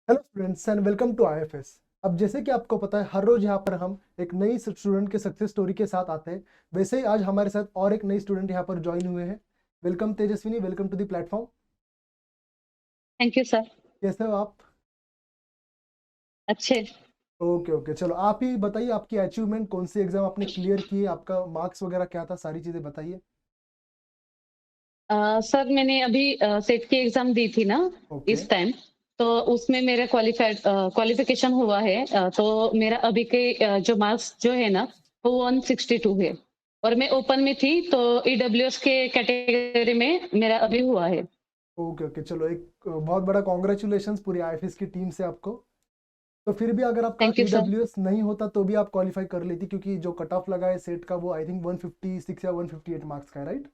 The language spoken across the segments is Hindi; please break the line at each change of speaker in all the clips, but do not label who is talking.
Hello students and welcome to IFS. अब जैसे कि आपको पता है हर रोज यहाँ पर हम एक नई स्टूडेंट के सक्सेस स्टोरी के साथ आते हैं। वैसे ही आज हमारे साथ और एक नई स्टूडेंट यहाँ पर ज्वाइन हुए हैं। Welcome Tejaswini, welcome to the platform.
Thank you sir.
कैसे हो आप?
अच्छे।
ओके ओके, चलो आप ही बताइए आपकी अचीवमेंट, कौन सी एग्जाम आपने क्लियर की, आपका मार्क्स वगैरह क्या था, सारी चीज़ें बताइए।
सर मैंने अभी सेट की एग्जाम दी थी ना
ओके
इस टाइम। तो उसमें मेरा क्वालिफिकेशन हुआ है। तो मेरा अभी के जो मार्क्स जो है ना वो 162 है। और मैं ओपन में थी तो ईडब्ल्यूएस के कैटेगरी में मेरा अभी हुआ है।
ओके ओके, चलो एक बहुत बड़ा कॉन्ग्रेचुलेशंस पूरी आईएफएस की टीम से आपको। तो फिर भी अगर आपका
थैंक यू सर।
ईडब्ल्यूएस नहीं होता तो भी आप क्वालिफाई कर लेती, क्योंकि जो कट ऑफ लगा है सेट का वो आई थिंक 156 या 158 मार्क्स का है, राइट?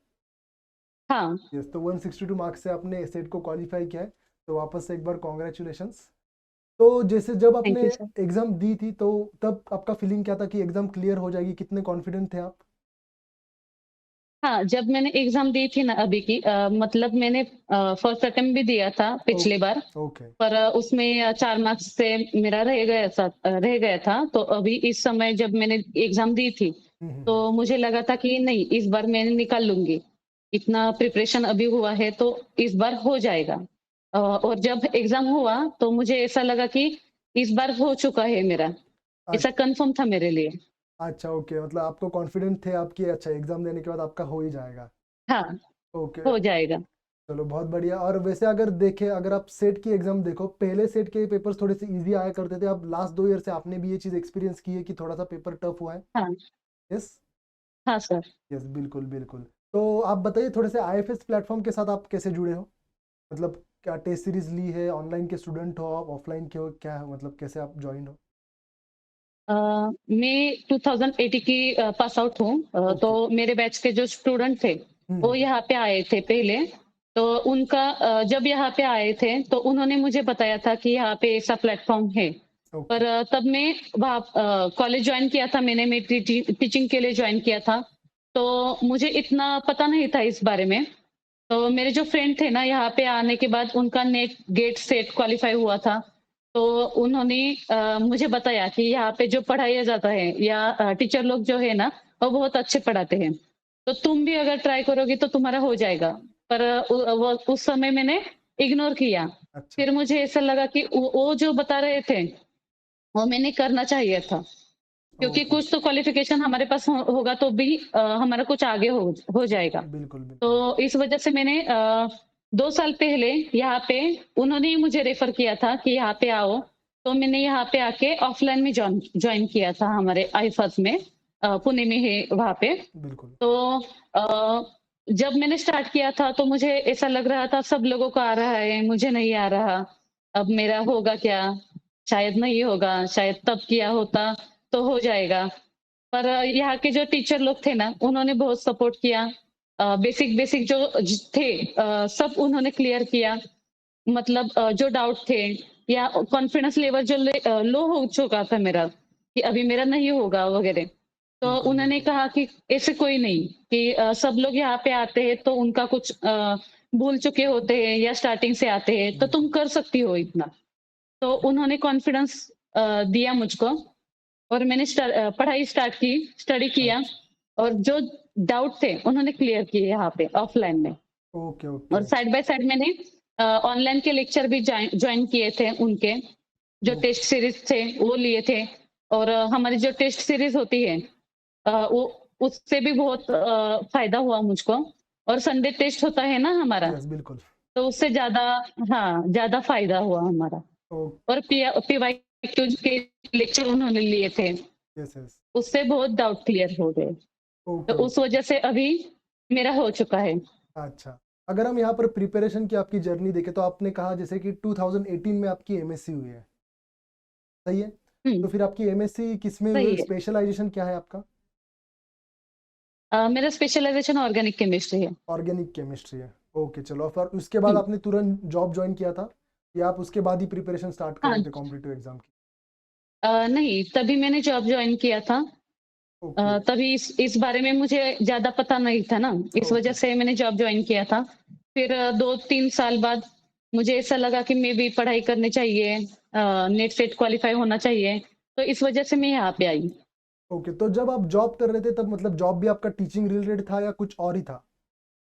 हाँ।
यस, तो 162 मार्क्स से आपने सेट को क्वालिफाई किया है। तो वापस से एक बार कॉन्ग्रेचुलेशंस। तो जैसे जब आपने
थैंक यू सर।
एग्जाम दी थी तो तब आपका फीलिंग क्या था कि एग्जाम क्लियर हो जाएगी, कितने कॉन्फिडेंट थे आप?
हाँ, जब मैंने एग्ज़ाम दी थी ना अभी की मतलब मैंने फर्स्ट अटेम्प्ट भी दिया था पिछली
ओके
बार।
ओके।
पर उसमें 4 मार्क्स से मेरा रह गया था। तो अभी इस समय जब मैंने एग्ज़ाम दी थी,
हम्म।
तो मुझे लगा था कि नहीं इस बार मैं निकाल लूँगी। इतना प्रिपरेशन अभी हुआ है तो इस बार हो जाएगा। और जब एग्ज़ाम हुआ तो मुझे ऐसा लगा कि इस बार हो चुका है मेरा। ऐसा कन्फर्म था मेरे लिए।
अच्छा ओके, मतलब आपको कॉन्फिडेंट थे आपकी, अच्छा एग्जाम देने के बाद आपका हो ही जाएगा।
हाँ,
ओके,
हो जाएगा।
चलो बहुत बढ़िया। और वैसे अगर देखें, अगर आप सेट की एग्जाम देखो, पहले सेट के पेपर्स थोड़े से इजी आया करते थे। अब लास्ट 2 ईयर से आपने भी ये चीज़ एक्सपीरियंस की है कि थोड़ा सा पेपर टफ हुआ है।
हाँ,
यस।
हाँ सर।
यस, बिल्कुल बिल्कुल। तो आप बताइए थोड़े से आईएफएस प्लेटफॉर्म के साथ आप कैसे जुड़े हो? मतलब क्या टेस्ट सीरीज ली है, ऑनलाइन के स्टूडेंट हो आप, ऑफलाइन के हो, क्या है मतलब कैसे आप ज्वाइन हो?
अ, मैं 2080 की पास आउट हूँ। तो
ओके।
मेरे बैच के जो स्टूडेंट थे, वो
हम्म।
यहाँ पे आए थे पहले। तो उनका जब यहाँ पे आए थे, तो उन्होंने मुझे बताया था कि यहाँ पे ऐसा प्लेटफ़ॉर्म है।
ओके
पर तब मैं वहाँ कॉलेज जॉइन किया था मैंने, मैं टीचिंग के लिए जॉइन किया था। तो मुझे इतना पता नहीं था इस बारे में। तो मेरे जो फ्रेंड थे ना यहाँ पे आने के बाद उनका नेट गेट सेट क्वालीफाई हुआ था। तो उन्होंने मुझे बताया कि यहाँ पे जो पढ़ाया जाता है या टीचर लोग जो है ना वो बहुत अच्छे पढ़ाते हैं। तो तुम भी अगर ट्राई करोगी तो तुम्हारा हो जाएगा। पर वो उस समय मैंने इग्नोर किया।
अच्छा।
फिर मुझे ऐसा लगा कि वो जो बता रहे थे वो मैंने करना चाहिए था। क्योंकि
ओके।
कुछ तो क्वालिफ़िकेशन हमारे पास होगा तो भी हमारा कुछ आगे हो जाएगा।
बिल्कुल
तो
बिल्कुल।
इस वजह से मैंने 2 साल पहले यहाँ पे उन्होंने ही मुझे रेफ़र किया था कि यहाँ पे आओ। तो मैंने यहाँ पे आके ऑफ़लाइन में जॉइन किया था हमारे आईफ़ाज़ में। पुणे में है वहाँ पे।
बिल्कुल।
तो अ, जब मैंने स्टार्ट किया था तो मुझे ऐसा लग रहा था सब लोगों को आ रहा है, मुझे नहीं आ रहा। अब मेरा होगा क्या? शायद नहीं होगा, शायद तब किया होता तो हो जाएगा। पर यहाँ के जो टीचर लोग थे ना, उन्होंने बहुत सपोर्ट किया। बेसिक बेसिक जो थे सब उन्होंने क्लियर किया। मतलब जो डाउट थे या कॉन्फिडेंस लेवल जो लो हो चुका था मेरा कि अभी मेरा नहीं होगा वगैरह। तो
बिल्कुल
उन्होंने
बिल्कुल।
कहा कि ऐसे कोई नहीं कि सब लोग यहाँ पे आते हैं तो उनका कुछ भूल चुके होते हैं या स्टार्टिंग से आते हैं, तो तुम
बिल्कुल।
कर सकती हो इतना। तो उन्होंने कॉन्फिडेंस दिया मुझको और मैंने पढ़ाई स्टार्ट की, स्टडी किया
अच्छा।
और जो डाउट थे उन्होंने क्लियर किए यहाँ पे ऑफलाइन में।
ओके
और
ओके।
साइड बाय साइड मैंने ऑनलाइन के लेक्चर भी जॉइन किए थे उनके, जो
ओके।
टेस्ट सीरीज़ थे वो लिए थे। और हमारी जो टेस्ट सीरीज़ होती है वो उससे भी बहुत फ़ायदा हुआ मुझको। और संडे टेस्ट होता है ना हमारा,
यस बिल्कुल।
तो उससे ज़्यादा हाँ, ज़्यादा फ़ायदा हुआ हमारा।
ओ।
और पीवाईक्यूज़ के लेक्चर उन्होंने लिए थे,
यस यस।
उससे बहुत डाउट क्लियर हो गए। तो
ओके
उस
ओके।
वजह से अभी मेरा हो चुका है।
अच्छा, अगर हम यहाँ पर प्रिपरेशन की आपकी जर्नी देखें तो आपने कहा जैसे कि 2018 में आपकी एमएससी हुई है, सही है?
हुँ,
तो फिर आपकी एमएससी किस में हुई,
सही है।
स्पेशलाइजेशन क्या है आपका?
मेरा स्पेशलाइज़ेशन ऑर्गेनिक केमिस्ट्री है।
ऑर्गेनिक केमिस्ट्री है। ओके, चलो फिर उसके बाद
हुँ,
आपने तुरंत जॉब ज्वाइन किया था या आप उसके बाद ही प्रिपरेशन स्टार्ट कर
हाँ।
रहे थे कॉम्पिटिटिव एग्जाम की?
नहीं, तभी मैंने जॉब जॉइन किया था।
ओके
तभी इस बारे में मुझे ज़्यादा पता नहीं था ना, इस वजह
ओके।
से मैंने जॉब जॉइन किया था। फिर 2-3 साल बाद मुझे ऐसा लगा कि मैं भी पढ़ाई करनी चाहिए। नेट सेट क्वालिफाई होना चाहिए, तो इस वजह से मैं यहाँ पे आई।
ओके, तो जब आप जॉब कर रहे थे तब मतलब जॉब भी आपका टीचिंग रिलेटेड था या कुछ और ही था?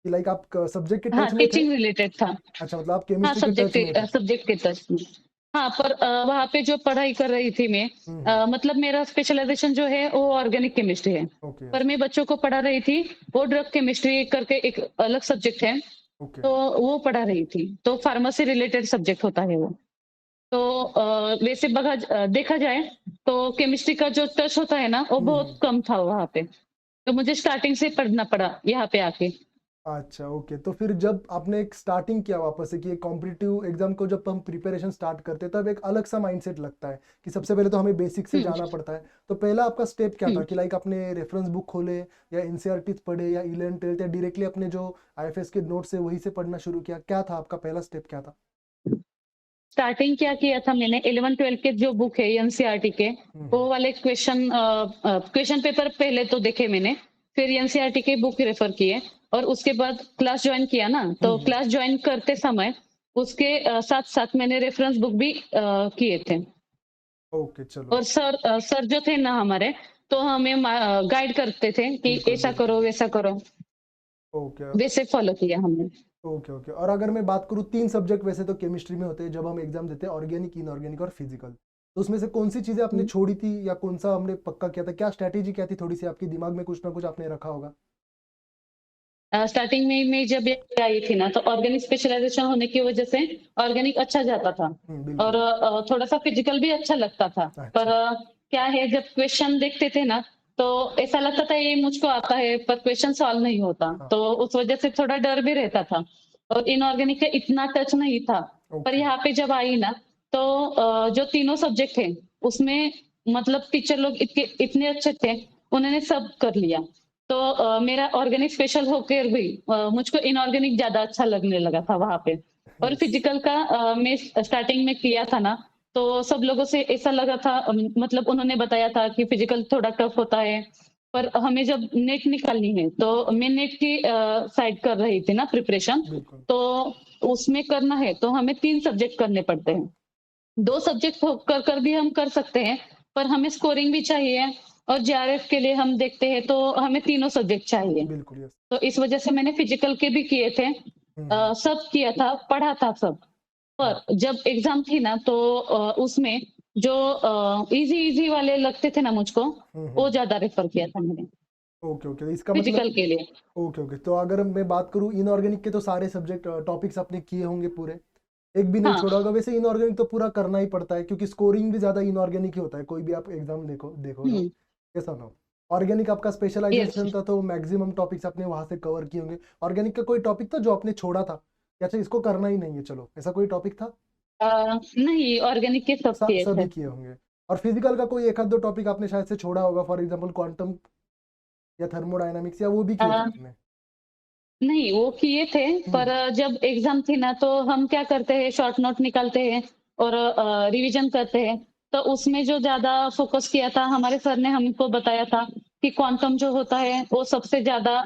कि लाइक आप सब्जेक्ट के
हाँ,
टच में थे?
टीचिंग रिलेटेड था।
अच्छा, मतलब आप
हाँ,
केमिस्ट्री के टच में थे।
सब्जेक्ट के टच में। हाँ, पर वहाँ पे जो पढ़ाई कर रही थी मैं,
हम्म।
मतलब मेरा स्पेशलाइज़ेशन जो है वो ऑर्गेनिक केमिस्ट्री है।
ओके,
पर
यस।
मैं बच्चों को पढ़ा रही थी, वो ड्रग केमिस्ट्री करके एक अलग सब्जेक्ट है,
ओके।
तो वो पढ़ा रही थी। तो फार्मेसी रिलेटेड सब्जेक्ट होता है वो। तो वैसे देखा जाए तो केमिस्ट्री का जो टच होता है ना, वो
हम्म।
बहुत कम था वहाँ पे। तो मुझे स्टार्टिंग से पढ़ना पड़ा यहाँ पे आके।
अच्छा, ओके, तो फिर जब आपने एक स्टार्टिंग किया वापस से कि एक कॉम्पिटिटिव एग्जाम को जब हम प्रिपरेशन स्टार्ट करते हैं तब एक अलग सा माइंडसेट लगता है कि सबसे पहले तो हमें बेसिक से
हुँ,
जाना पड़ता है। तो पहला आपका स्टेप क्या था
हुँ।
कि लाइक आपने रेफरेंस बुक खोले या एनसीईआरटी पढ़े या 11 12 या डायरेक्टली अपने जो आईएफएस के नोट्स है वही से पढ़ना शुरू किया? क्या था आपका पहला स्टेप क्या था?
स्टार्टिंग क्या किया था मैंने 11-12 के जो बुक है एनसीईआरटी के, वो
हम्म।
वाले क्वेश्चन पेपर पहले तो देखे मैंने, फिर एनसीईआरटी के बुक रेफर किए और उसके बाद क्लास जॉइन किया ना, तो
हम्म।
क्लास जॉइन करते समय उसके साथ-साथ मैंने रेफरेंस बुक भी किए थे।
ओके, चलो।
और सर जो थे ना हमारे, तो हमें गाइड करते थे कि
बिल्कुल,
ऐसा
बिल्कुल।
करो, वैसा करो,
ओके।
वैसे फॉलो किया हमने।
ओके, ओके, और अगर मैं बात करूँ 3 सब्जेक्ट वैसे तो केमिस्ट्री में होते हैं जब हम एग्जाम देते हैं, ऑर्गेनिक, इनऑर्गेनिक और फिजिकल। तो उसमें से कौन सी चीज़ें आपने
हुँ।
छोड़ी थी या कौन सा हमने पक्का किया था? क्या स्ट्रैटेजी क्या थी? थोड़ी सी आपके दिमाग में कुछ ना कुछ आपने रखा होगा।
स्टार्टिंग में मैं जब ये आई थी ना, तो ऑर्गेनिक स्पेशलाइजेशन होने की वजह से ऑर्गेनिक अच्छा जाता था और
बिल्कुल।
थोड़ा-सा फिजिकल भी अच्छा लगता था। पर
अच्छा।
क्या है जब क्वेश्चन देखते थे ना, तो ऐसा लगता था ये मुझको आता है पर क्वेश्चन सॉल्व नहीं होता।
हाँ।
तो उस वजह से थोड़ा डर भी रहता था और इनऑर्गेनिक का इतना टच नहीं था। पर
ओके।
यहाँ पे जब आई ना, तो जो तीनों सब्जेक्ट थे, उसमें मतलब टीचर लोग इतने अच्छे थे, उन्होंने सब कर लिया। तो मेरा ऑर्गेनिक स्पेशल होकर भी मुझको इनऑर्गेनिक ज़्यादा अच्छा लगने लगा था वहाँ पे। और
यस।
फिजिकल का मैं स्टार्टिंग में किया था ना, तो सब लोगों से ऐसा लगा था, मतलब उन्होंने बताया था कि फिजिकल थोड़ा टफ होता है, पर हमें जब नेट निकालनी है, तो मैं नेट की साइड कर रही थी ना प्रिपरेशन,
बिल्कुल।
तो उसमें करना है, तो हमें 3 सब्जेक्ट करने पड़ते हैं। 2 सब्जेक्ट हो कर भी हम कर सकते हैं, पर हमें स्कोरिंग भी चाहिए और जेआरएफ के लिए हम देखते हैं तो हमें तीनों सब्जेक्ट चाहिए।
बिल्कुल, यस।
तो इस वजह से मैंने फिजिकल के भी किए थे।
हम्म।
सब किया था, पढ़ा था सब।
हाँ।
पर जब एग्ज़ाम थी ना, तो उसमें जो ईज़ी-ईज़ी वाले लगते थे ना मुझको, वो
हम्म।
ज़्यादा रेफ़र किया था मैंने,
ओके, ओके, इसका मतलब
फिजिकल के लिए।
ओके, ओके, तो अगर मैं बात करूँ इनऑर्गेनिक के तो सारे सब्जेक्ट टॉपिक्स आपने किए होंगे पूरे, एक भी नहीं
हाँ,
छोड़ा होगा। वैसे इनऑर्गेनिक तो पूरा करना ही पड़ता है क्योंकि स्कोरिंग भी ज़्यादा इनऑर्गेनिक ही होता है, कोई भी आप एग्जाम देखो देखो तो।
हुँ,
कैसा ना हो, ऑर्गेनिक आपका
यस।
स्पेशलाइजेशन था तो मैक्सिमम टॉपिक्स आपने वहां से कवर किए होंगे। ऑर्गेनिक का कोई टॉपिक था जो आपने छोड़ा था कि अच्छा इसको करना ही नहीं है, चलो, ऐसा कोई टॉपिक था?
नहीं, ऑर्गेनिक के सब किए थे।
सभी किए होंगे। और फिजिकल का कोई एक आध दो टॉपिक आपने शायद से छोड़ा होगा, फॉर एग्जाम्पल क्वांटम या थर्मोडायनामिक्स, या वो भी किए थे
अ
आपने?
नहीं, वो किए थे, पर
हम्म।
जब एग्ज़ाम थी ना, तो हम क्या करते हैं, शॉर्ट नोट निकालते हैं और रिवीजन करते हैं। तो उसमें जो ज़्यादा फ़ोकस किया था, हमारे सर ने हमको बताया था कि क्वांटम जो होता है, वो सबसे ज़्यादा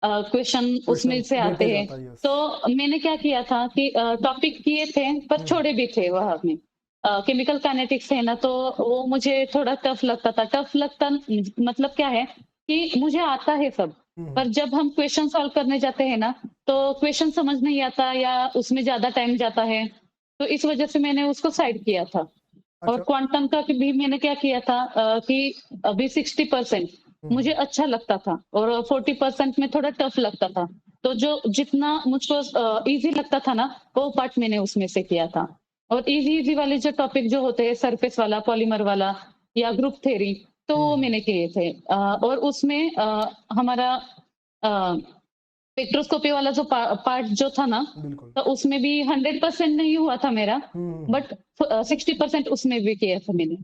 क्वेश्चन उसमें
क्वेश्चन
से आते
वेटेज
हैं।
आता है, यस।
तो मैंने क्या किया था कि टॉपिक किए थे, पर
हम्म।
छोड़े भी थे वहाँ में। केमिकल काइनेटिक्स है ना, तो वो मुझे थोड़ा टफ़ लगता था। टफ़ लगता मतलब क्या है कि मुझे आता है सब, पर
हम्म।
जब हम क्वेश्चन सॉल्व करने जाते हैं ना, तो क्वेश्चन समझ नहीं आता या उसमें ज़्यादा टाइम जाता है, तो इस वजह से मैंने उसको साइड किया था। और
अच्छा।
क्वांटम का भी मैंने क्या किया था कि अभी 60% मुझे
हम्म।
अच्छा लगता था और 40% में थोड़ा टफ लगता था। तो जो जितना मुझको ईज़ी लगता था ना, वो पार्ट मैंने उसमें से किया था। और ईज़ी-ईज़ी वाले जो टॉपिक जो होते हैं, सरफेस वाला, पॉलीमर वाला या ग्रुप थ्योरी, तो वो
हम्म।
मैंने किए थे। और उसमें हमारा अ, स्पेक्ट्रोस्कोपी वाला जो पार्ट जो था ना,
बिल्कुल।
तो उसमें भी 100% नहीं हुआ था मेरा,
हम्म।
बट 60% उसमें भी किया था मैंने।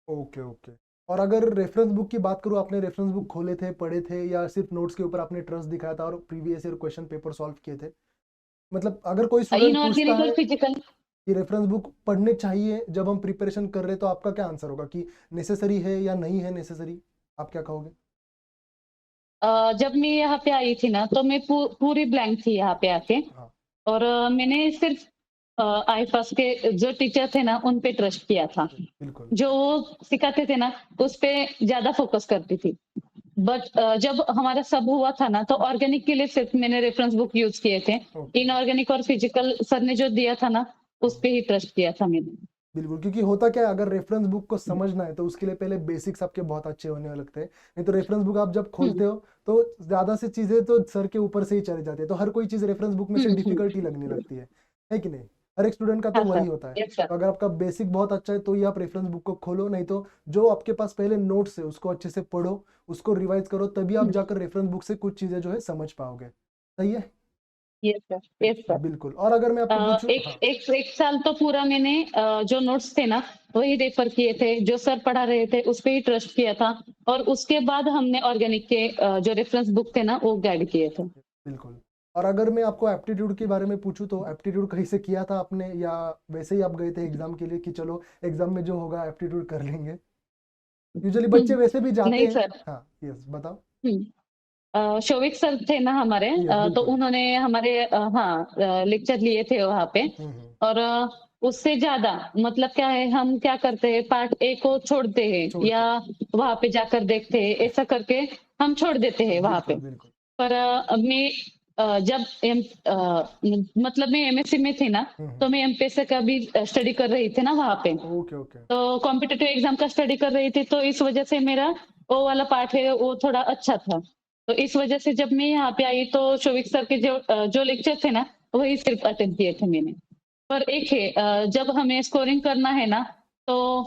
ओके, ओके, और अगर रेफरेंस बुक की बात करूँ, आपने रेफरेंस बुक खोले थे, पढ़े थे, या सिर्फ नोट्स के ऊपर आपने ट्रस्ट दिखाया था और previous year question paper solve किए थे? मतलब अगर कोई स्टूडेंट पूछता
इनऑर्गेनिक और
है
फिजिकल
कि रेफरेंस बुक पढ़ने चाहिए जब हम प्रिपरेशन कर रहे हैं, तो आपका क्या आंसर होगा कि नेसेसरी है या नहीं है नेसेसरी? आप क्या कहोगे?
जब मैं यहाँ पे आई थी ना, तो मैं पूरी ब्लैंक थी यहाँ पे आके
हाँ।
और मैंने सिर्फ आईफास के जो टीचर थे ना, उन पे ट्रस्ट किया था।
बिल्कुल।
जो वो सिखाते थे ना, उस पे ज़्यादा फ़ोकस करती थी। बट जब हमारा सब हुआ था ना, तो ऑर्गेनिक के लिए सिर्फ़ मैंने रेफ़रेंस बुक यूज़ किए थे।
ओके।
इनऑर्गेनिक और फिज़िकल सर ने जो दिया था ना, उस
हुँ।
पे ही ट्रस्ट किया था मैंने।
बिल्कुल, क्योंकि होता क्या है, अगर रेफ़रेंस बुक को समझना है तो उसके लिए पहले बेसिक्स आपके बहुत अच्छे होने लगते हैं। नहीं तो रेफ़रेंस बुक आप जब
हुँ,
खोलते हो तो ज़्यादा सी चीज़ें तो सर के ऊपर से ही चली जाती है। तो हर कोई चीज़ रेफ़रेंस बुक में से
हुँ, हुँ।
डिफ़िकल्ट ही लगने लगती है कि नहीं? हर एक स्टूडेंट का तो
हाँ,
वही
सर।
होता है।
Yes, sir.
तो अगर आपका बेसिक बहुत अच्छा है तो ही आप रेफ़रेंस बुक को खोलो, नहीं तो जो आपके पास पहले नोट्स है उसको अच्छे से पढ़ो, उसको रिवाइज़ करो, तभी आप
हुँ।
जाकर रेफ़रेंस बुक से कुछ चीज़ें जो है समझ पाओगे। सही है?
Yes, sir. Yes, sir.
बिल्कुल। और अगर मैं आपको पूछूँ,
एक
हाँ।
एक एक साल तो पूरा मैंने जो नोट्स थे ना, वही रेफ़र किए थे, जो सर पढ़ा रहे थे, उस पे ही ट्रस्ट किया था और उसके बाद हमने ऑर्गेनिक के जो रेफ़रेंस बुक थे ना, वो गाइड किए थे।
बिल्कुल। और अगर मैं आपको एप्टीट्यूड के बारे में पूछूँ तो एप्टीट्यूड कहीं से किया था आपने या वैसे ही आप गए थे एग्ज़ाम के लिए कि चलो एग्ज़ाम में जो होगा एप्टीट्यूड कर लेंगे? यूजुअली
हुँ,
बच्चे वैसे भी जाते
नहीं
हैं।
सर।
हाँ, यस बताओ?
हुँ। शोभिक सर थे ना हमारे,
यस,
तो
बिल्कुल।
उन्होंने हमारे हाँ, लेक्चर लिए थे वहाँ पे
हुँ, हुँ।
और उससे ज़्यादा मतलब क्या है, हम क्या करते हैं, पार्ट ए को छोड़ते हैं या
छोड़ते
वहाँ पे जाकर देखते हैं, ऐसा करके हम छोड़ देते हैं वहाँ पे।
बिल्कुल, बिल्कुल।
पर मैं जब मतलब मैं एमएससी में थी ना,
हुँ, हुँ।
तो मैं एमपीएससी का भी स्टडी कर रही थी ना वहाँ पे।
Okay, okay.
तो कॉम्पिटिटिव एग्ज़ाम का स्टडी कर रही थी, तो इस वज़ह से मेरा वो वाला पार्ट है, वो थोड़ा अच्छा था। तो इस वज़ह से जब मैं यहाँ पे आई, तो शोभिक सर के जो लेक्चर थे ना, वही सिर्फ़ अटेंड किए थे मैंने। पर एक है, जब हमें स्कोरिंग करना है ना, तो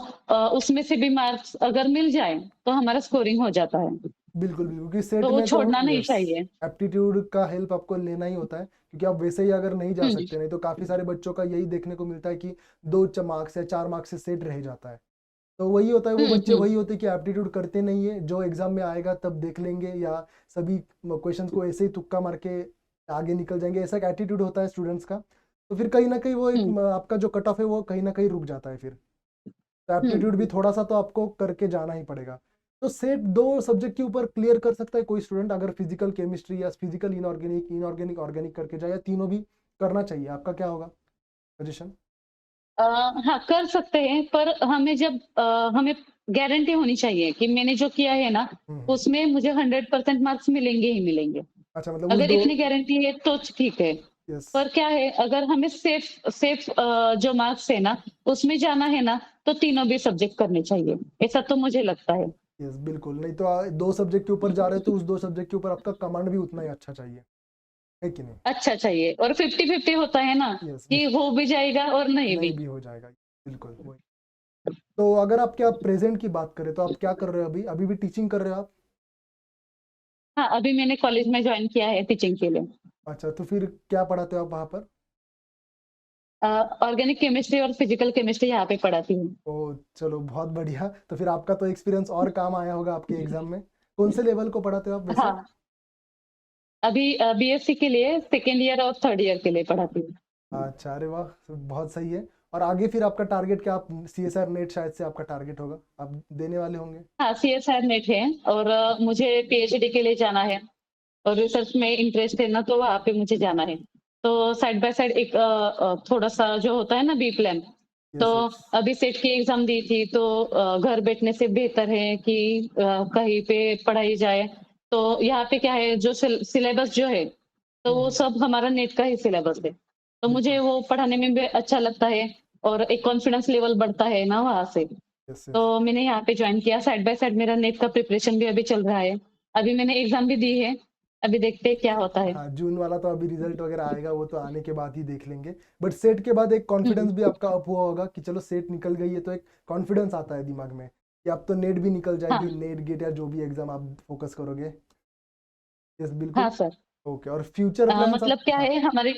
उसमें से भी मार्क्स अगर मिल जाए, तो हमारा स्कोरिंग हो जाता है।
बिल्कुल, बिल्कुल, क्योंकि सेट
तो वो
में तो
छोड़ना नहीं
यस,
चाहिए।
एप्टीट्यूड का हेल्प आपको लेना ही होता है, क्योंकि आप वैसे ही अगर नहीं जा
हुँ,
सकते, नहीं तो काफ़ी सारे बच्चों का यही देखने को मिलता है कि 2 मार्क्स या 4 मार्क्स से सेट रह जाता है। तो वही होता है, वो
हुँ,
बच्चे
हुँ,
वही होते हैं कि एप्टीट्यूड करते नहीं है, जो एग्ज़ाम में आएगा तब देख लेंगे या सभी क्वेश्चंस को ऐसे ही तुक्का मार के आगे निकल जाएँगे, ऐसा एक एटीट्यूड होता है स्टूडेंट्स का। तो फिर कहीं न कहीं वो एक
हुँ,
आपका जो कट ऑफ है वो कहीं न कहीं रुक जाता है फिर। तो
हुँ।
एप्टीट्यूड भी थोड़ा-सा तो आपको करके जाना ही पड़ेगा। तो सेट 2 सब्जेक्ट के ऊपर क्लियर कर सकता है कोई स्टूडेंट अगर फिज़िकल केमिस्ट्री या फिज़िकल इनऑर्गेनिक, इनऑर्गेनिक ऑर्गेनिक करके जाए या तीनों भी करना चाहिए? आपका क्या होगा सजेशन?
अ, हाँ, कर सकते हैं, पर हमें गारंटी होनी चाहिए कि मैंने जो किया है ना,
हुँ, हुँ।
उसमें मुझे 100% मार्क्स मिलेंगे ही मिलेंगे।
अच्छा, मतलब उस
अगर
2
इतनी गारंटी है तो ठीक है।
यस।
पर क्या है, अगर हमें सेफ सेफ जो मार्क्स है ना, उसमें जाना है ना, तो तीनों भी सब्जेक्ट करने चाहिए। ऐसा तो मुझे लगता है।
यस, बिल्कुल, नहीं तो 2 सब्जेक्ट के ऊपर जा रहे हो तो उस 2 सब्जेक्ट के ऊपर आपका कमांड भी उतना ही अच्छा चाहिए, है कि नहीं?
अच्छा चाहिए और 50-50 होता है ना,
यस,
कि हो भी जाएगा और नहीं
नहीं
भी।
भी हो जाएगा, बिल्कुल वही। तो अगर आपके आप प्रेज़ेंट की बात करें तो आप क्या कर रहे हो अभी? अभी भी टीचिंग कर रहे हो आप?
हाँ, अभी मैंने कॉलेज में जॉइन किया है टीचिंग के लिए।
अच्छा, तो फिर क्या पढ़ाते हो आप वहाँ पर?
अ, ऑर्गेनिक केमिस्ट्री और फिजिकल केमिस्ट्री यहाँ पे पढ़ाती हूँ।
ओह! चलो बहुत बढ़िया, तो फिर आपका तो एक्सपीरियंस और काम आया होगा आपके एग्ज़ाम में। कौन से लेवल को पढ़ाते हो आप वैसे?
हाँ, अभी बीएससी के लिए सेकंड ईयर और थर्ड ईयर के लिए पढ़ाती हूँ।
अच्छा, अरे वाह! बहुत सही है। और आगे फिर आपका टारगेट क्या, आप सीएसआर नेट शायद से आपका टारगेट होगा, आप देने वाले होंगे?
हाँ, सीएसआर नेट है और मुझे पीएचडी के लिए जाना है और रिसर्च में इंटरेस्ट है ना, तो वहाँ पे मुझे जाना है। तो साइड बाय साइड एक थोड़ा-सा जो होता है ना बी प्लान, तो
यस, यस।
अभी सेट की एग्ज़ाम दी थी, तो घर बैठने से बेहतर है कि कहीं पे पढ़ाई जाए। तो यहाँ पे क्या है, जो सिलेबस जो है, तो
हुँ,
वो
हुँ।
सब हमारा नेट का ही सिलेबस है। तो मुझे
बिल्कुल।
वो पढ़ाने में भी अच्छा लगता है और एक कॉन्फिडेंस लेवल बढ़ता है ना वहाँ से।
Yes, yes.
तो मैंने यहाँ पे जॉइन किया, साइड बाय साइड मेरा नेट का प्रिपरेशन भी अभी चल रहा है। अभी मैंने एग्ज़ाम भी दी है, अभी देखते हैं क्या होता है।
हाँ, जून वाला तो अभी रिज़ल्ट वग़ैरह आएगा, वो तो आने के बाद ही देख लेंगे। बट सेट के बाद एक
हुँ,
कॉन्फिडेंस भी आपका अप हुआ होगा कि चलो सेट निकल गई है, तो एक कॉन्फिडेंस आता है दिमाग में कि अब तो नेट भी निकल जाएगी,
हाँ,
नेट, गेट या जो भी एग्ज़ाम आप फ़ोकस करोगे। यस,
हाँ
बिल्कुल।
सर।
ओके, और फ्यूचर प्लान्स
मतलब
आप,
क्या
हाँ,
है हमारे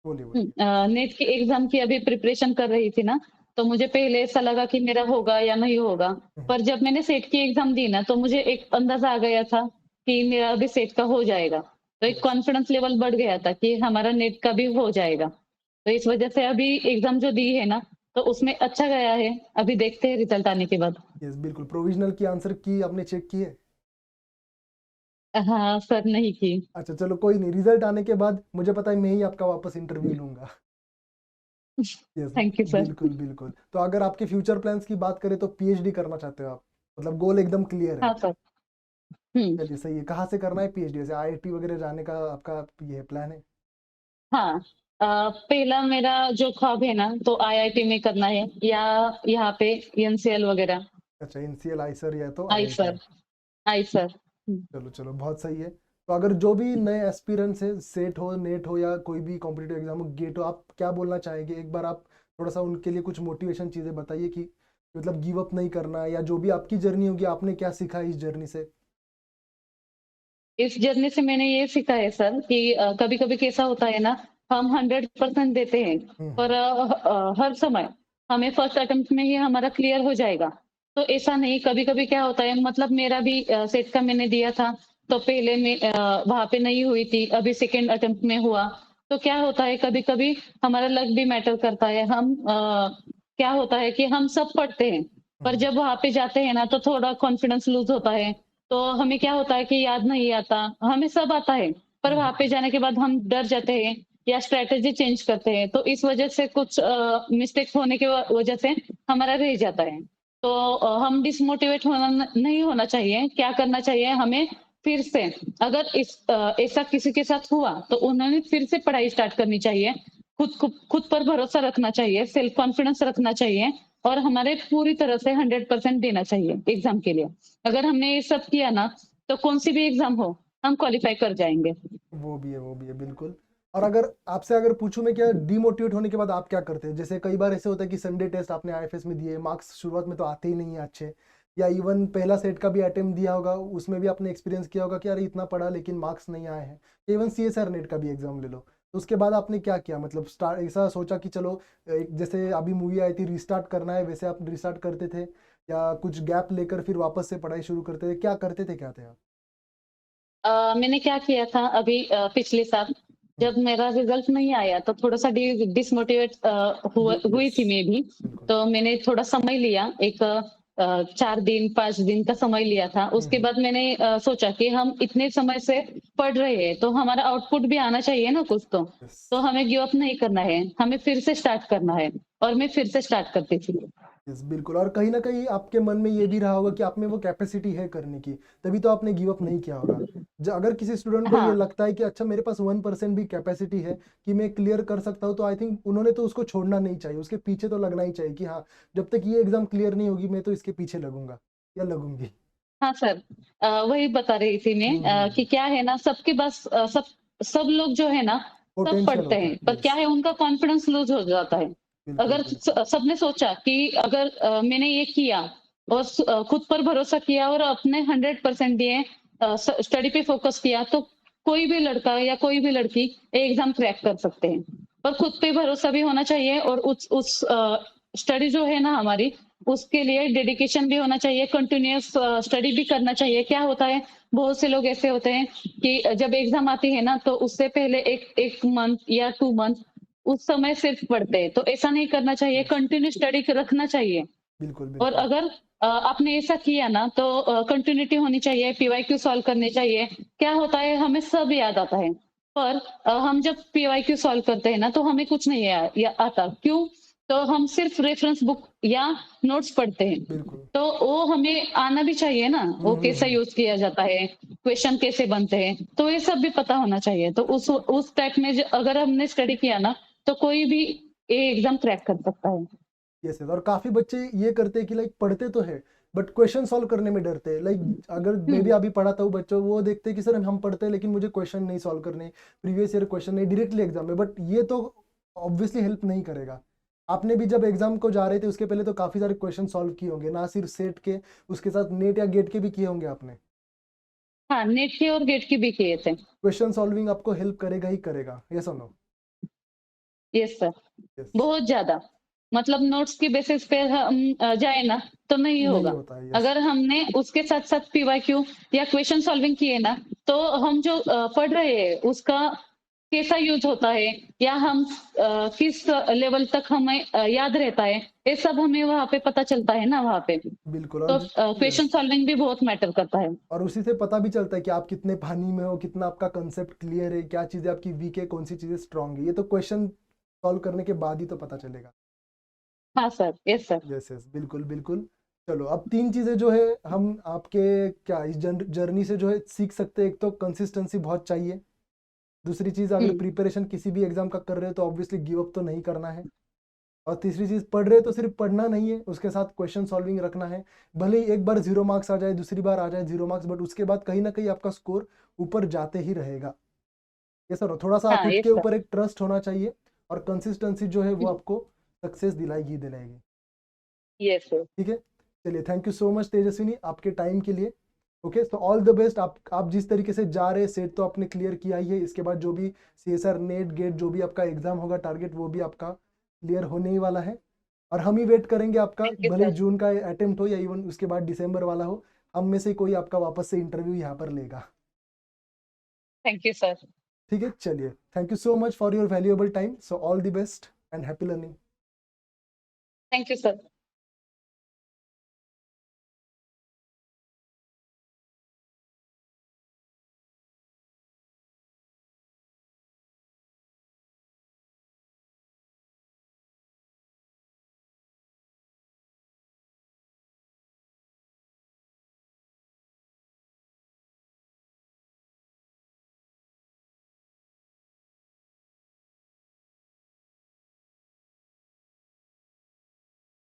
बोलिए, बोलिए।
नेट की एग्ज़ाम की अभी प्रिपरेशन कर रही थी ना, तो मुझे पहले ऐसा लगा कि मेरा होगा या नहीं होगा।
हुँ, हुँ।
पर जब मैंने सेट की एग्ज़ाम दी ना, तो मुझे एक अंदाज़ा आ गया था कि मेरा अभी सेट का हो जाएगा। तो एक
यस।
कॉन्फिडेंस लेवल बढ़ गया था कि हमारा नेट का भी हो जाएगा। तो इस वज़ह से अभी एग्ज़ाम जो दी है ना, तो उसमें अच्छा गया है। अभी देखते हैं रिज़ल्ट आने के बाद।
यस, बिल्कुल, प्रोविज़नल की आंसर की आपने चेक की है?
हाँ, सर नहीं की।
अच्छा, चलो कोई नहीं, रिज़ल्ट आने के बाद मुझे पता है मैं ही आपका वापस इंटरव्यू लूँगा। Yes,
thank you sir.
बिल्कुल बिल्कुल। तो अगर आपके फ्यूचर प्लान्स की बात करें तो पीएचडी करना चाहते हो आप, मतलब गोल एकदम क्लियर है।
हाँ सर। हम्म।
चलिए सही है। कहाँ से करना है पीएचडी? जैसे आईआईटी वगैरह जाने का आपका ये प्लान है?
हाँ, पहला मेरा जो ख्वाब है ना तो आईआईटी में करना है या यहाँ पे एनसीएल वगैरह।
अच्छा, एनसीएल, आईसर या तो
I
IIT.
Sir. I sir.
चलो चलो, बहुत सही है। तो अगर जो भी नए एस्पिरेंट्स है, सेट हो, नेट हो या कोई भी कॉम्पिटिटिव एग्जाम हो, गेट हो, आप क्या बोलना चाहेंगे? एक बार आप थोड़ा सा उनके लिए कुछ मोटिवेशन चीज़ें बताइए कि मतलब गिव अप नहीं करना, या जो भी आपकी जर्नी होगी आपने क्या सीखा इस जर्नी से।
इस जर्नी से मैंने ये सीखा है सर कि कभी कभी कैसा होता है ना, हम 100% देते हैं पर
हम्म।
हर समय हमें फर्स्ट अटेम्प्ट में ही हमारा क्लियर हो जाएगा। तो ऐसा नहीं, कभी कभी क्या होता है, मतलब मेरा भी सेट का मैंने दिया था तो पहले में वहां पे नहीं हुई थी, अभी सेकेंड अटेम्प्ट में हुआ। तो क्या होता है, कभी कभी हमारा लक भी मैटर करता है। हम क्या होता है कि हम सब पढ़ते हैं पर
हम्म।
जब वहां पे जाते हैं ना तो थोड़ा कॉन्फिडेंस लूज होता है। तो हमें क्या होता है कि याद नहीं आता, हमें सब आता है, पर वहाँ पे
हम्म।
जाने के बाद हम डर जाते हैं या स्ट्रैटेजी चेंज करते हैं, तो इस वजह से कुछ मिस्टेक्स होने की वजह से हमारा रह जाता है। तो हम डिसमोटिवेट होना नहीं होना चाहिए, क्या करना चाहिए हमें फिर से, अगर ऐसा किसी के साथ हुआ तो उन्होंने फिर से पढ़ाई स्टार्ट करनी चाहिए। खुद पर भरोसा रखना चाहिए, सेल्फ कॉन्फिडेंस रखना चाहिए और हमारे पूरी तरह से 100% देना चाहिए एग्जाम के लिए। अगर हमने ये सब किया ना तो कौन सी भी एग्जाम हो हम क्वालिफाई कर जाएंगे।
वो भी है, वो भी है, बिल्कुल। और अगर आपसे अगर पूछूं मैं, क्या डीमोटिवेट होने के बाद आप क्या करते हैं? जैसे कई बार ऐसे होता है कि संडे टेस्ट आपने आईएफएस में दिए, मार्क्स शुरुआत में तो आते ही नहीं है अच्छे, या इवन पहला सेट का भी अटेम्प्ट दिया होगा, उसमें भी आपने एक्सपीरियंस किया होगा कि अरे इतना पढ़ा लेकिन मार्क्स नहीं आए हैं। इवन सीएसआर नेट का भी एग्जाम ले लो, तो उसके बाद आपने क्या किया? मतलब स्टार्ट ऐसा सोचा कि चलो जैसे अभी मूवी आई थी रिस्टार्ट करना है, वैसे आप रिस्टार्ट करते थे, या कुछ गैप लेकर फिर वापस से पढ़ाई शुरू करते थे? क्या करते थे, क्या थे आप?
मैंने क्या किया था अभी पिछले साल
हम्म।
जब मेरा रिजल्ट नहीं आया तो थोड़ा सा डिसमोटिवेट हुई
यस,
थी मैं भी।
बिल्कुल।
तो मैंने थोड़ा समय लिया, एक 4 दिन 5 दिन का समय लिया था। उसके
हम्म।
बाद मैंने सोचा कि हम इतने समय से पढ़ रहे हैं तो हमारा आउटपुट भी आना चाहिए ना कुछ
यस।
तो हमें गिव अप नहीं करना है, हमें फिर से स्टार्ट करना है। और मैं फिर से स्टार्ट करती थी।
यस, बिल्कुल। और कहीं ना कहीं आपके मन में ये भी रहा होगा कि आप में वो कैपेसिटी है करने की, तभी तो आपने गिव अप नहीं किया होगा। अगर किसी स्टूडेंट को ये
हाँ।
लगता है कि अच्छा मेरे पास 1% भी कैपेसिटी है कि मैं क्लियर कर सकता हूँ, तो आई थिंक उन्होंने तो उसको छोड़ना नहीं चाहिए, उसके पीछे तो लगना ही चाहिए कि हाँ, जब तक ये एग्जाम क्लियर नहीं होगी मैं तो इसके पीछे लगूंगा या लगूंगी।
हाँ सर, वही बता रही थी मैं कि क्या है ना, सबके पास सब सब लोग जो है ना सब
पोटेंशियल
पढ़ते
होता
हैं,
है,
पर क्या
यस।
है उनका कॉन्फिडेंस लूज हो जाता है।
बिल्कुल
अगर
बिल्कुल।
सबने सोचा कि अगर मैंने ये किया और खुद पर भरोसा किया और अपने 100% दिए, स्टडी पे फोकस किया तो कोई भी लड़का या कोई भी लड़की एग्जाम क्रैक कर सकते हैं। पर खुद पे भरोसा भी होना चाहिए और उस स्टडी जो है ना हमारी, उसके लिए डेडिकेशन भी होना चाहिए, कंटिन्यूअस स्टडी भी करना चाहिए। क्या होता है, बहुत से लोग ऐसे होते हैं कि जब एग्जाम आती है ना तो उससे पहले एक एक मंथ या 2 मंथ उस समय सिर्फ पढ़ते हैं, तो ऐसा नहीं करना चाहिए,
यस,
कंटिन्यू स्टडी रखना चाहिए।
बिल्कुल
और
बिल्कुल।
अगर आपने ऐसा किया ना तो कंटिन्यूटी होनी चाहिए, पीवाईक्यू सॉल्व करने चाहिए। क्या होता है, हमें सब याद आता है पर हम जब पीवाईक्यू सॉल्व करते हैं ना तो हमें कुछ नहीं आता, क्यों? तो हम सिर्फ रेफरेंस बुक या नोट्स पढ़ते हैं।
बिल्कुल।
तो वो हमें आना भी चाहिए ना, वो कैसा यूज किया जाता है, क्वेश्चन कैसे बनते हैं, तो ये सब भी पता होना चाहिए। तो उस टाइप में अगर हमने स्टडी किया ना तो कोई भी ये एग्जाम क्रैक कर सकता है।
Yes yes. और काफी बच्चे ये करते हैं कि लाइक पढ़ते तो है बट क्वेश्चन सॉल्व करने में डरते हैं। लाइक अगर मैं भी
हम्म।
अभी पढ़ाता हूँ बच्चों, वो देखते हैं कि सर हम पढ़ते हैं लेकिन मुझे क्वेश्चन नहीं सॉल्व करने, प्रीवियस ईयर क्वेश्चन नहीं डायरेक्टली एग्जाम में, बट ये तो ऑब्वियसली हेल्प नहीं करेगा। आपने भी जब एग्जाम को जा रहे थे उसके पहले तो काफी सारे क्वेश्चन सॉल्व किए होंगे, ना सिर्फ सेट के, उसके साथ नेट या गेट के भी किए होंगे आपने।
हाँ, नेट के और गेट के भी किए थे।
क्वेश्चन सॉल्विंग आपको हेल्प करेगा ही करेगा, यस और नो?
Yes sir,
yes.
बहुत ज़्यादा। मतलब नोट्स की बेसिस पे हम जाए ना तो नहीं
नहीं
होगा।
होता है, यस।
अगर हमने उसके साथ-साथ पीवाईक्यू या क्वेश्चन सॉल्विंग किए ना, तो हम जो पढ़ रहे हैं उसका कैसा यूज़ होता है या हम किस लेवल तक हमें याद रहता है, ये सब हमें वहाँ पे पता चलता है ना वहाँ पे।
बिल्कुल।
तो
और
क्वेश्चन
यस,
सॉल्विंग भी बहुत मैटर करता है।
और उसी से पता भी चलता है कि आप कितने पानी में हो, कितना आपका कंसेप्ट क्लियर है, क्या चीज़ें आपकी वीक है, कौन सी चीज़ें स्ट्रांग है। ये तो क्वेश्चन सॉल्व करने के बाद ही तो पता चलेगा।
हाँ sir, yes sir.
Yes yes, बिल्कुल बिल्कुल। चलो, अब 3 चीज़ें जो है हम आपके क्या इस जर्नी से जो है सीख सकते हैं। एक तो कंसिस्टेंसी बहुत चाहिए। दूसरी चीज़, अगर प्रिपरेशन किसी भी एग्जाम का कर रहे हो तो ऑब्वियसली गिव अप तो नहीं करना है। और तीसरी चीज़, पढ़ रहे हो तो सिर्फ पढ़ना नहीं है, उसके साथ क्वेश्चन सॉल्विंग रखना है। भले ही एक बार 0 मार्क्स आ जाए, दूसरी बार आ जाए 0 मार्क्स, बट उसके बाद कहीं ना कहीं आपका स्कोर ऊपर जाते ही रहेगा। ये सर, थोड़ा सा
हाँ,
खुद के
यस सर।
ऊपर एक ट्रस्ट होना चाहिए, और कंसिस्टेंसी जो है वो आपको सक्सेस दिलाएगी ही दिलाएगी।
Yes sir.
ठीक है, चलिए, thank you so much Tejaswini आपके टाइम के लिए। ओके, तो ऑल द बेस्ट। आप जिस तरीके से जा रहे हैं, सेट तो आपने क्लियर किया ही है। इसके बाद जो भी CSR नेट गेट जो भी आपका एग्जाम होगा, टारगेट, वो भी आपका क्लियर होने ही वाला है। और हम ही वेट करेंगे आपका,
थैंक यू
भले ही
सर।
जून का अटेम्प्ट हो या इवन उसके बाद दिसंबर वाला हो, हम में से कोई आपका वापस से इंटरव्यू यहाँ पर लेगा।
Thank you sir.
ठीक है, चलिए, thank you so much for your valuable time. So all the best and happy learning.
Thank you sir.